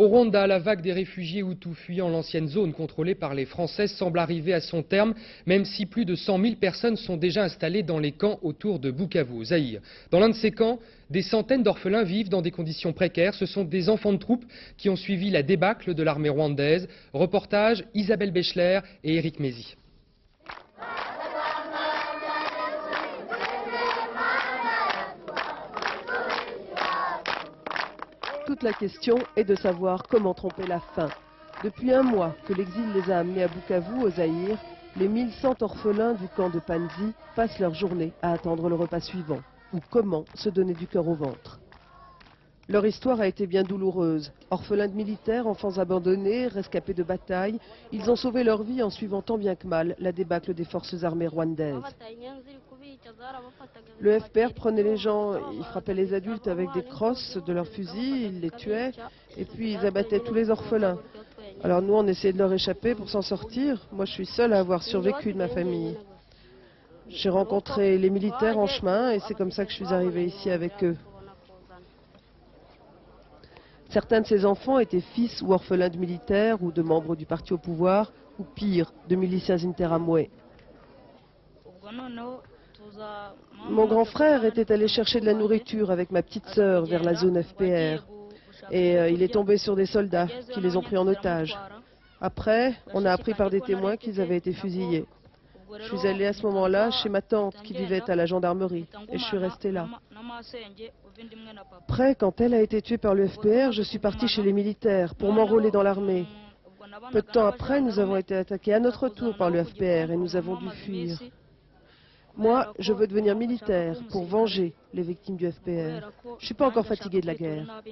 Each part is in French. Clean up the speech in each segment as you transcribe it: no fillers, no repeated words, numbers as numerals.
Au Rwanda, la vague des réfugiés Hutus fuyant l'ancienne zone contrôlée par les Français semble arriver à son terme, même si plus de 100 000 personnes sont déjà installées dans les camps autour de Bukavu, au Zaïre. Dans l'un de ces camps, des centaines d'orphelins vivent dans des conditions précaires. Ce sont des enfants de troupes qui ont suivi la débâcle de l'armée rwandaise. Reportage Isabelle Bechler et Éric Mézy. Toute la question est de savoir comment tromper la faim. Depuis un mois que l'exil les a amenés à Bukavu, au Zaïre, les 1100 orphelins du camp de Panzi passent leur journée à attendre le repas suivant. Ou comment se donner du cœur au ventre. Leur histoire a été bien douloureuse. Orphelins de militaires, enfants abandonnés, rescapés de bataille, ils ont sauvé leur vie en suivant tant bien que mal la débâcle des forces armées rwandaises. Le FPR prenait les gens, ils frappaient les adultes avec des crosses de leurs fusils, ils les tuaient et puis ils abattaient tous les orphelins. Alors nous on essayait de leur échapper pour s'en sortir. Moi je suis seule à avoir survécu de ma famille. J'ai rencontré les militaires en chemin et c'est comme ça que je suis arrivée ici avec eux. Certains de ces enfants étaient fils ou orphelins de militaires ou de membres du parti au pouvoir, ou pire, de miliciens Interamwe. Mon grand frère était allé chercher de la nourriture avec ma petite sœur vers la zone FPR. Et il est tombé sur des soldats qui les ont pris en otage. Après, on a appris par des témoins qu'ils avaient été fusillés. Je suis allée à ce moment-là chez ma tante qui vivait à la gendarmerie et je suis restée là. Après, quand elle a été tuée par le FPR, je suis partie chez les militaires pour m'enrôler dans l'armée. Peu de temps après, nous avons été attaqués à notre tour par le FPR et nous avons dû fuir. Moi, je veux devenir militaire pour venger les victimes du FPR. Je ne suis pas encore fatiguée de la guerre.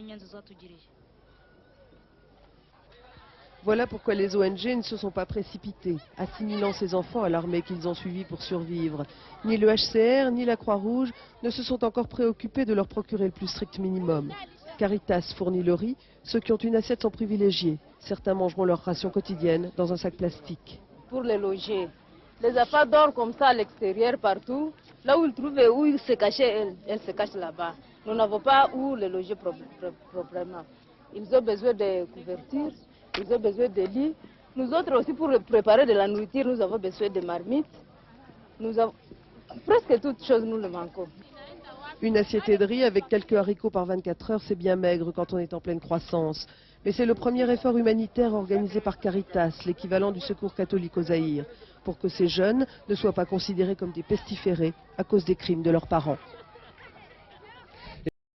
Voilà pourquoi les ONG ne se sont pas précipitées, assimilant ces enfants à l'armée qu'ils ont suivie pour survivre. Ni le HCR, ni la Croix-Rouge ne se sont encore préoccupés de leur procurer le plus strict minimum. Caritas fournit le riz, ceux qui ont une assiette sont privilégiés. Certains mangeront leur ration quotidienne dans un sac plastique. Pour les loger, les enfants dorment comme ça à l'extérieur partout. Là où ils trouvent où ils se cachaient, elles se cachent là-bas. Nous n'avons pas où les loger proprement. Ils ont besoin de couvertures. Ils ont besoin de lits. Nous autres aussi, pour préparer de la nourriture, nous avons besoin de marmites. Presque toutes choses, nous le manquons. Une assiette de riz avec quelques haricots par 24 heures, c'est bien maigre quand on est en pleine croissance. Mais c'est le premier effort humanitaire organisé par Caritas, l'équivalent du secours catholique au Zaïre, pour que ces jeunes ne soient pas considérés comme des pestiférés à cause des crimes de leurs parents.